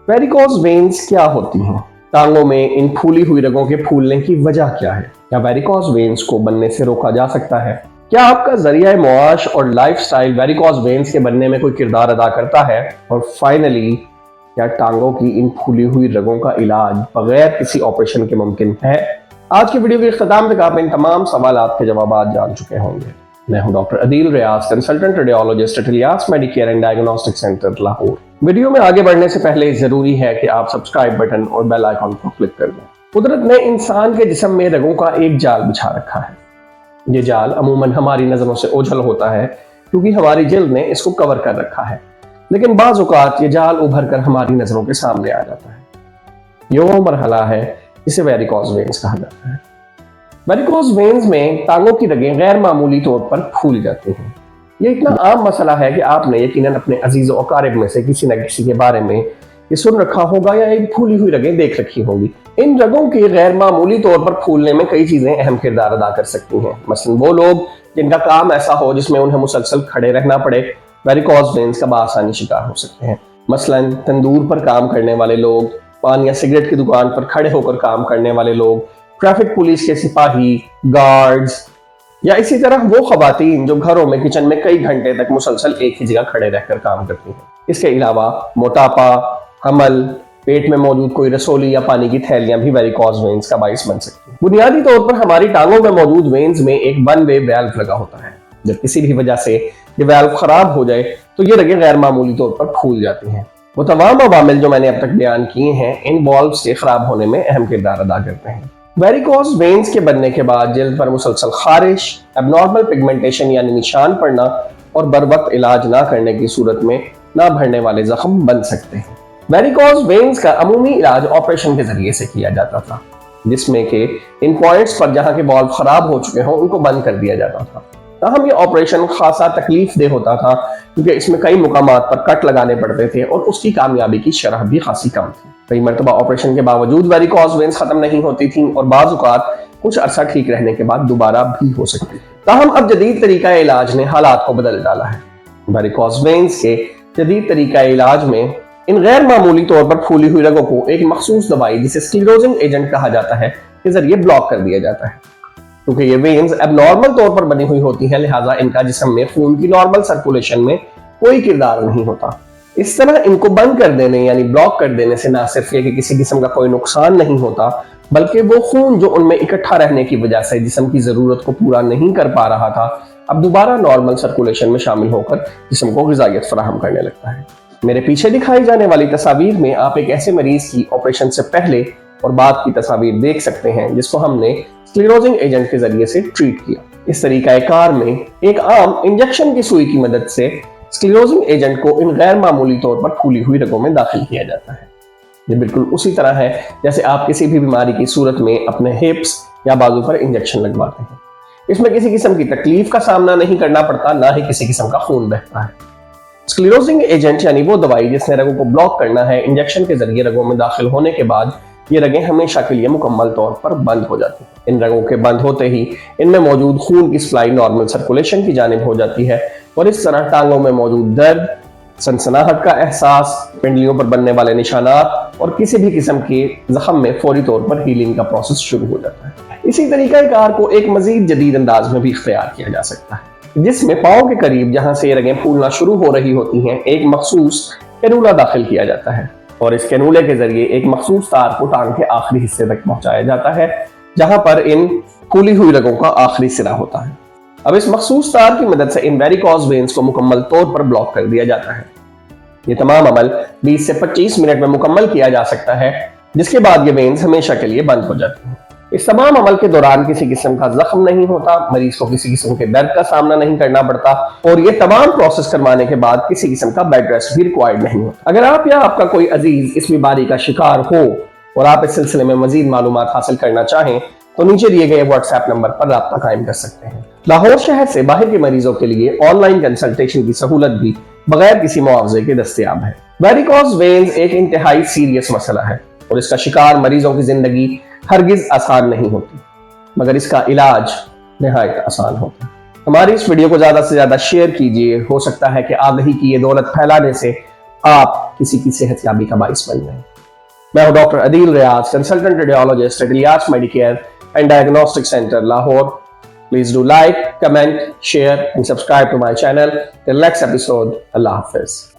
Varicose veins क्या होती हैं? टांगों में इन फूली हुई रगों के फूलने की वजह क्या है? क्या वेरिकोज वेन्स को बनने से रोका जा सकता है? क्या आपका जरिया मुआश और लाइफस्टाइल वेरिकोज वेन्स के बनने में कोई किरदार अदा करता है? और फाइनली, क्या टांगों की इन फूली हुई रगों का इलाज बगैर किसी ऑपरेशन के मुमकिन है? आज की वीडियो के इख्तिताम तक आप इन तमाम सवालात के जवाब जान चुके होंगे। मैं हूं doctor Adeel Riaz, consultant radiologist at Ilyas Medicare and diagnostic centre Lahore. Video में आगे बढ़ने से पहले जरूरी है कि आप सब्सक्राइब बटन और बेल आइकॉन को क्लिक कर दें। कुदरत ने इंसान के जिस्म में रगों का एक जाल बिछा रखा है। ये जाल अमूमन हमारी नजरों से ओझल होता है क्योंकि हमारी जिल्द ने इसको कवर कर रखा है, लेकिन बाज़ औक़ात ये जाल उभर कर हमारी नजरों के सामने आ जाता है। ये वो मरहला है जिसे वेरिकोज वेन्स कहा जाता है। वेरिकोज वेन्स में टांगों की रगें गैर मामूली तौर पर फूल जाती हैं। ये इतना आम मसला है कि आपने यकीनन अपने अजीज़ और अकारिब में से किसी न किसी के बारे में ये सुन रखा होगा या एक फूली हुई रगें देख रखी होंगी। इन रगों के गैर मामूली तौर पर फूलने में कई चीजें अहम किरदार अदा कर सकती हैं। मसलन वो लोग जिनका काम ऐसा हो जिसमें उन्हें मुसलसल खड़े रहना पड़े, वेरिकोज वेन्स का बआसानी शिकार हो सकते हैं। मसलन तंदूर पर काम करने वाले लोग, पान या सिगरेट की दुकान पर खड़े होकर काम करने वाले लोग, ट्रैफिक पुलिस के सिपाही, गार्ड्स, या इसी तरह वो खवातीन जो घरों में किचन में कई घंटे तक मुसलसल एक ही जगह खड़े रहकर काम करती हैं। इसके अलावा मोटापा, हमल, पेट में मौजूद कोई रसोली या पानी की थैलियां भी वेरिकोज वेन्स का बाइस बन सकती हैं। बुनियादी तौर पर हमारी टांगों में मौजूद वेन्स में एक वन वे वाल्व लगा होता है। जब किसी भी वजह से ये वाल्व खराब हो जाए तो ये रगें गैर मामूली तौर पर फूल जाती हैं। वो तमाम अवामिल जो मैंने अब तक बयान किए हैं इन वाल्व से खराब होने में अहम किरदार अदा करते हैं। वेरिकोज वेन्स के बनने के बाद जिल्द पर मुसलसल खारिश, एबनॉर्मल पिगमेंटेशन यानी निशान पड़ना और बर वक्त इलाज ना करने की सूरत में ना भरने वाले जख्म बन सकते हैं। वेरिकोज वेन्स का अमूमी इलाज ऑपरेशन के जरिए से किया जाता था, जिसमें के इन पॉइंट्स पर जहां के वाल्व खराब हो चुके हों उनको बंद कर दिया जाता था। ताहम ये ऑपरेशन खासा तकलीफ दे होता था क्योंकि इसमें कई मुकामात पर कट लगाने पड़ते थे और उसकी कामयाबी की शरह भी खासी कम थी। कई मरतबा ऑपरेशन के बावजूद वेरिकोज वेन्स खत्म नहीं होती थी और बाज़ औक़ात कुछ अरसा ठीक रहने के बाद दोबारा भी हो सकती थी। ताहम अब जदीद तरीका इलाज ने हालात को बदल डाला है। वेरिकोज वेन्स के जदीद तरीका इलाज में इन गैर मामूली तौर पर फूली हुई रगों को एक मखसूस दवाई जिसे स्क्लेरोजिंग एजेंट कहा जाता है के जरिए ब्लॉक कर दिया जाता है। क्योंकि ये वेन्स एबनॉर्मल तौर पर बनी हुई होती हैं, लिहाजा इनका जिस्म में खून की नॉर्मल सर्कुलेशन में कोई किरदार नहीं होता। इस तरह इनको बंद कर देने यानी ब्लॉक कर देने से न सिर्फ ये कि किसी किस्म का कोई नुकसान नहीं होता, बल्कि वो खून जो उनमें इकट्ठा रहने की वजह से जिस्म की जरूरत को पूरा नहीं कर पा रहा था, अब दोबारा नॉर्मल सर्कुलेशन में शामिल होकर जिस्म को ग़िज़ाइयत फराहम करने लगता है। मेरे पीछे दिखाई जाने वाली तस्वीर में आप एक ऐसे मरीज की ऑपरेशन से पहले और बाद की तस्वीर देख सकते हैं जिसको हमने स्क्लेरोजिंग एजेंट के जरिए से ट्रीट किया। इस तरीका कार में एक आम इंजेक्शन की सुई की मदद से स्क्लेरोजिंग एजेंट को इन गैर मामूली तौर पर फूली हुई रगों में दाखिल किया जाता है। ये बिल्कुल उसी तरह है जैसे आप किसी भी बीमारी की सूरत में अपने हिप्स या बाजू पर इंजेक्शन लगवाते हैं। इसमें किसी किस्म की तकलीफ का सामना नहीं करना पड़ता, ना ही किसी किस्म का खून बहता है। स्क्लेरोजिंग एजेंट यानी वो दवाई जिसने रगों को ब्लॉक करना है, इंजेक्शन के जरिए रगों में दाखिल होने के बाद ये रगें हमेशा के लिए मुकम्मल तौर पर बंद हो जाती हैं। इन रगों के बंद होते ही इनमें मौजूद खून की सप्लाई नॉर्मल सर्कुलेशन की जानिब हो जाती है और इस तरह टांगों में मौजूद दर्द, सनसनाहट का एहसास, पिंडलियों पर बनने वाले निशानात और किसी भी किस्म के जख्म में फौरी तौर पर हीलिंग का प्रोसेस शुरू हो जाता है। इसी तरीका कार को एक मजीद जदीद अंदाज में भी इख्तियार किया जा सकता है, जिसमें पाँव के करीब जहां से ये रगें फूलना शुरू हो रही होती हैं एक मखसूस कैनूला दाखिल किया जाता है और इस कैनूले के जरिए एक मखसूस तार को टांग के आखिरी हिस्से तक पहुंचाया जाता है जहां पर इन फूली हुई रगों का आखिरी सिरा होता है। अब इस मखसूस तार की मदद से इन वेरिकोज वेन्स को मुकम्मल तौर पर ब्लॉक कर दिया जाता है। ये तमाम अमल 20 से 25 मिनट में मुकम्मल किया जा सकता है, जिसके बाद ये वेन्स हमेशा के लिए बंद हो जाती हैं। इस तमाम अमल के दौरान किसी किस्म का जख्म नहीं होता, मरीज को किसी किस्म के दर्द का सामना नहीं करना पड़ता और ये तमाम प्रोसेस करवाने के बाद किसी किस्म का बेड रेस्ट भी रिक्वायर्ड नहीं होता। अगर आप या आपका कोई अजीज इस बीमारी का शिकार हो और आप इस सिलसिले में मजीद मालूमात हासिल करना चाहें तो नीचे दिए गए व्हाट्सएप नंबर पर राब्ता कायम कर सकते हैं। लाहौर शहर से बाहर के मरीजों के लिए ऑनलाइन कंसल्टेशन की सहूलत भी बगैर किसी मुआवजे के दस्तयाब है। वेरिकोज वेन्स एक इंतहाई सीरियस मसला है और इसका शिकार मरीजों की जिंदगी हरगिज आसान नहीं होती, मगर इसका इलाज निहायत आसान होता है। हमारी इस वीडियो को ज्यादा से ज्यादा शेयर कीजिए, हो सकता है कि आगही की ये दौलत फैलाने से آپ کسی کی صحت یابی کا باعث بن جائیں. میں ہوں doctor Adeel Riaz, consultant radiologist at Ilyas Medicare and diagnostic centre, Lahore. Please do like, comment, share and subscribe to my channel. Till next episode, Allah Hafiz.